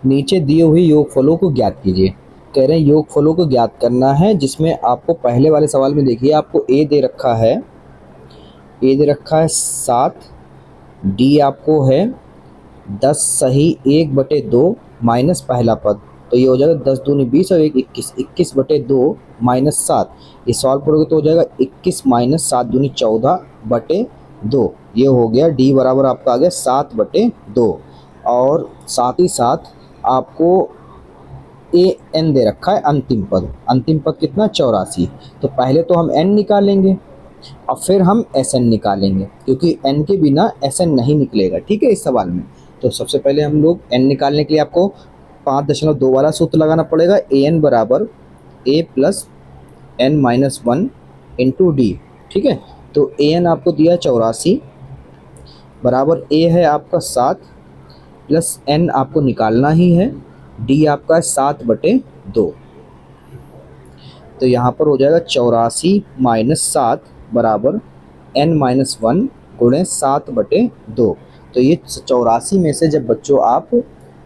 नीचे दिए हुए योगफलों को ज्ञात कीजिए। कह रहे हैं योगफलों को ज्ञात करना है, जिसमें आपको पहले वाले सवाल में देखिए आपको ए दे रखा है, ए दे रखा है 7, डी आपको है 10 सही 1/2 माइनस पहला पद, तो ये हो जाएगा 10 दूनी 20 और 1 21, 21/2 माइनस 7। ये सॉल्व करोगे तो हो जाएगा 21 माइनस 7 दूनी 14/2। ये हो गया डी बराबर आपका आ गया 7/2। और साथ ही साथ आपको ए एन दे रखा है अंतिम पद। अंतिम पद कितना 84। तो पहले तो हम एन निकालेंगे और फिर हम एस एन निकालेंगे, क्योंकि एन के बिना एस एन नहीं निकलेगा। ठीक है इस सवाल में। तो सबसे पहले हम लोग एन निकालने के लिए आपको 5.2 वाला सूत्र लगाना पड़ेगा। ए एन बराबर A plus N minus 1 into D. ठीक है, तो ए एन आपको दिया 84 बराबर ए है आपका 7 प्लस एन आपको निकालना ही है, डी आपका है 7/2। तो यहाँ पर हो जाएगा 84 माइनस 7 बराबर n माइनस 1 गुणे 7/2। तो ये 84 में से जब बच्चों आप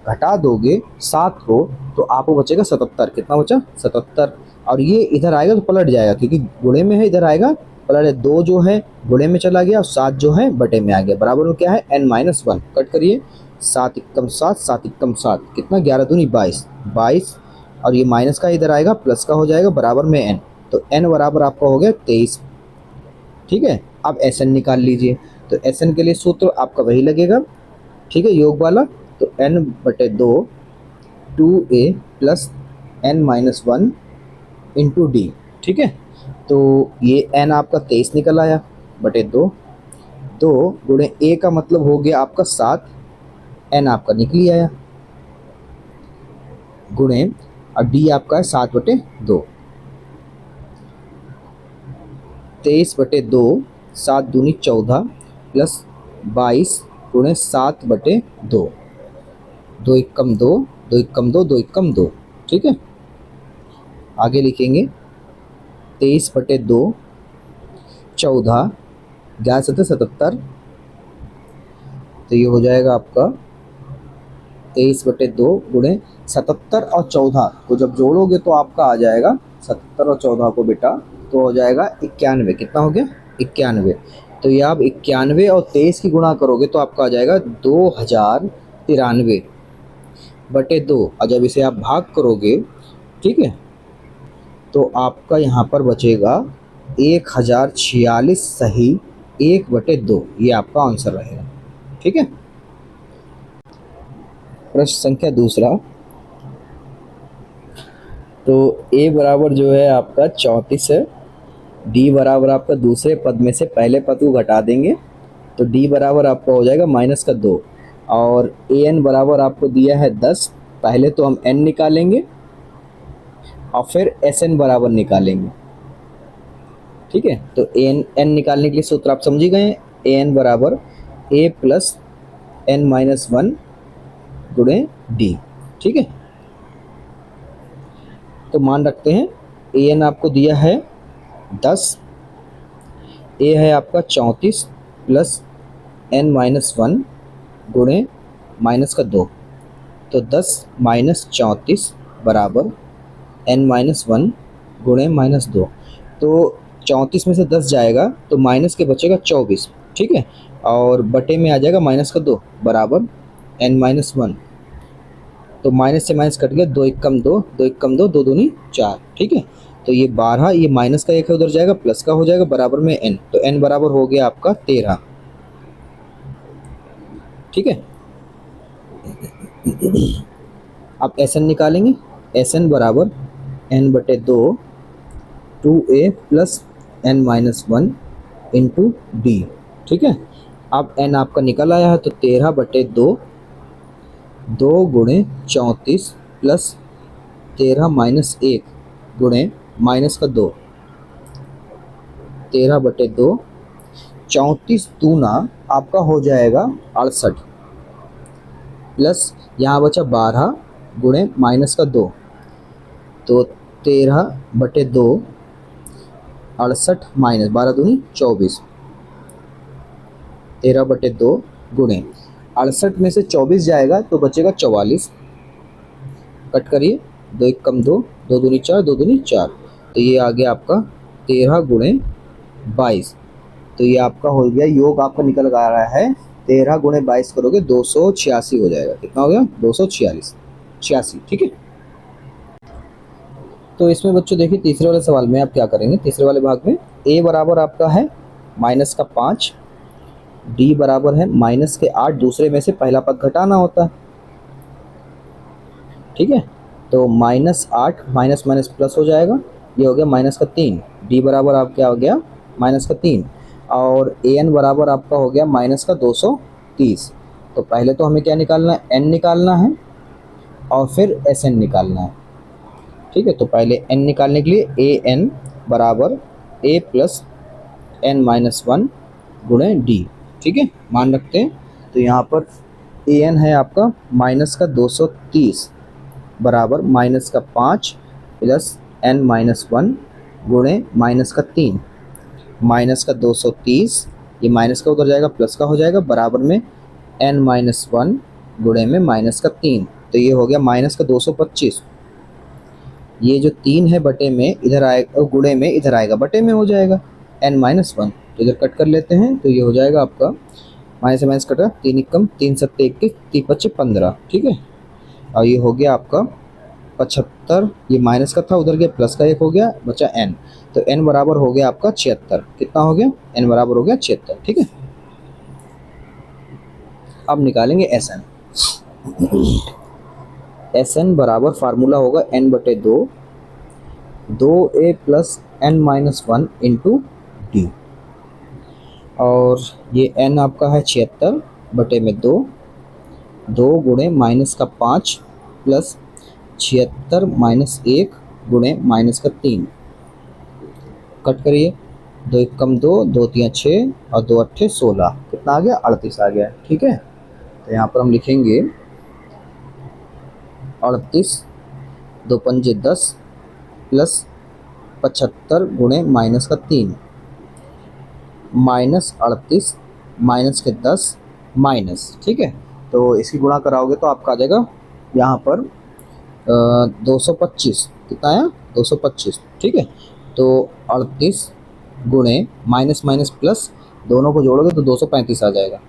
घटा दोगे 7 को तो आपको बचेगा 77। कितना बचा 77। और ये इधर आएगा तो पलट जाएगा, क्योंकि गुणे में है, इधर आएगा पलट, 2 जो है गुणे में चला गया और 7 जो है बटे में आ गया। बराबर में क्या है n माइनस 1। कट करिए, 7 एकम 7, 7 एकम 7, कितना 11 दूनी 22, 22 और ये माइनस का इधर आएगा प्लस का हो जाएगा बराबर में n। तो n बराबर आपका हो गया 23। ठीक है, अब एस एन निकाल लीजिए। तो एस एन के लिए सूत्र आपका वही लगेगा, ठीक है, योग वाला। तो n/2 2a plus n minus 1 into D. ठीक है, तो ये n आपका 23 निकल आया बटे 2। 2 गुणे a का मतलब हो गया आपका 7, n आपका निकली आया गुणे और डी आपका है 7/2। 23/2, 7 दूनी 14 प्लस 22 गुणे 7/2। 2 एकम 2, 2 एकम 2, 2 एकम 2। ठीक है, आगे लिखेंगे 23/2, 14, 11 7 77। तो ये हो जाएगा आपका 23/2 गुणे 77 और 14 को जब जोड़ोगे तो आपका आ जाएगा 77 और 14 को बेटा तो हो जाएगा 91। कितना हो गया 91। तो ये आप 91 और 23 की गुणा करोगे तो आपका आ जाएगा 2093/2। और जब इसे आप भाग करोगे, ठीक है, तो आपका यहाँ पर बचेगा 1046 सही 1/2। ये आपका आंसर रहेगा। ठीक है, प्रश्न संख्या दूसरा। तो a बराबर जो है आपका 34 है, d बराबर आपका दूसरे पद में से पहले पद को घटा देंगे तो d बराबर आपका हो जाएगा -2। और a n बराबर आपको दिया है 10। पहले तो हम n निकालेंगे और फिर एस एन बराबर निकालेंगे। ठीक है, तो n निकालने के लिए सूत्र आप समझ गए हैं। ए एन बराबर a प्लस n माइनस 1 गुणे डी। ठीक है, तो मान रखते हैं ए एन आपको दिया है 10, ए है आपका 34 प्लस n माइनस 1 गुणे माइनस का 2। तो 10 माइनस 34 बराबर n माइनस 1 गुणे -2। तो 34 में से 10 जाएगा तो माइनस के बचेगा 24। ठीक है, और बटे में आ जाएगा माइनस का 2 बराबर n माइनस 1। तो माइनस से माइनस कट गया, 2 एकम 2, 2 एकम 2, 2 दूनी 4। ठीक है, तो ये 12, ये माइनस का 1 है उधर जाएगा, प्लस का हो जाएगा बराबर में n। तो n बराबर हो गया आपका 13। ठीक है, अब एस एन निकालेंगे। एस एन बराबर n/2 2a plus n minus 1 into D. ठीक है, अब n आपका निकल आया है तो 13/2, 2 गुणे 34 प्लस 13 माइनस 1 गुणे माइनस का 2। 13/2, 34 दूना आपका हो जाएगा 68 प्लस यहाँ बचा 12 गुणे माइनस का 2। तो 13/2, 68 माइनस 12 दूनी 24। 13/2 गुणे 68 में से 24 जाएगा तो बचेगा 44। कट करिए, 2 एक कम 2, 2 दूनी 4, 2 दूनी 4, तो ये आ गया आपका 13 गुणे 22। तो ये आपका हो गया, योग आपका निकल आ रहा है 13 गुणे 22 करोगे 286 हो जाएगा। कितना हो गया? 286। ठीक है। तो इसमें बच्चों देखिए तीसरे वाले सवाल में आप क्या करेंगे, तीसरे वाले भाग में a बराबर आपका है -5, d बराबर है -8, दूसरे में से पहला पद घटाना होता है। ठीक है, तो -8 माइनस माइनस प्लस हो जाएगा, ये हो गया -3, d बराबर आप क्या हो गया -3, और an बराबर आपका हो गया -230। तो पहले तो हमें क्या निकालना है, n निकालना है और फिर sn निकालना है। ठीक है, तो पहले n निकालने के लिए an बराबर a प्लस n-1 गुणे d। ठीक है, मान रखते हैं। तो यहाँ पर an है आपका -230 बराबर -5 प्लस n-1 गुणे -3, -230, ये माइनस का उधर जाएगा प्लस का हो जाएगा, बराबर में n-1 गुणे में -3, तो ये हो गया -225। ये जो 3 है बटे में इधर आएगा, गुणे में इधर आएगा, बटे में हो जाएगा n-1, तो इधर कट कर लेते हैं। तो ये हो जाएगा आपका माइनस से माइनस कटा, 3 कम 3 7 21, 3 5 15। ठीक है, और ये हो गया आपका 75, ये माइनस का था उधर गया, प्लस का 1 हो गया, बचा n, तो n बराबर हो गया आपका 76। कितना हो गया? n बराबर हो गया 76। ठीक है, अब निकालेंगे Sn। Sn बराबर फार्मूला होगा n बटे 2, 2a plus n-1 into D, और ये n आपका है 76 बटे में 2, 2 गुणे -5 प्लस 76 -1 गुणे -3, कट करिए, 2 एक कम 2, 2 3 6 और 2 8 16, कितना आ गया? 38 आ गया। ठीक है, तो यहाँ पर हम लिखेंगे 38, 2 पंजे 10 प्लस 75 गुणे -3, -38 माइनस के 10 माइनस। ठीक है, तो इसकी गुणा कराओगे तो आपका आ जाएगा यहाँ पर 225। कितना आया? 225। ठीक है, तो 38 गुणे माइनस माइनस प्लस, दोनों को जोड़ोगे तो 235 आ जाएगा।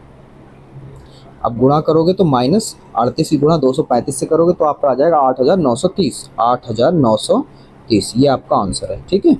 अब गुणा करोगे तो -38 की गुणा 235 से करोगे तो आपका आ जाएगा 8930। 8930 ये आपका आंसर है। ठीक है।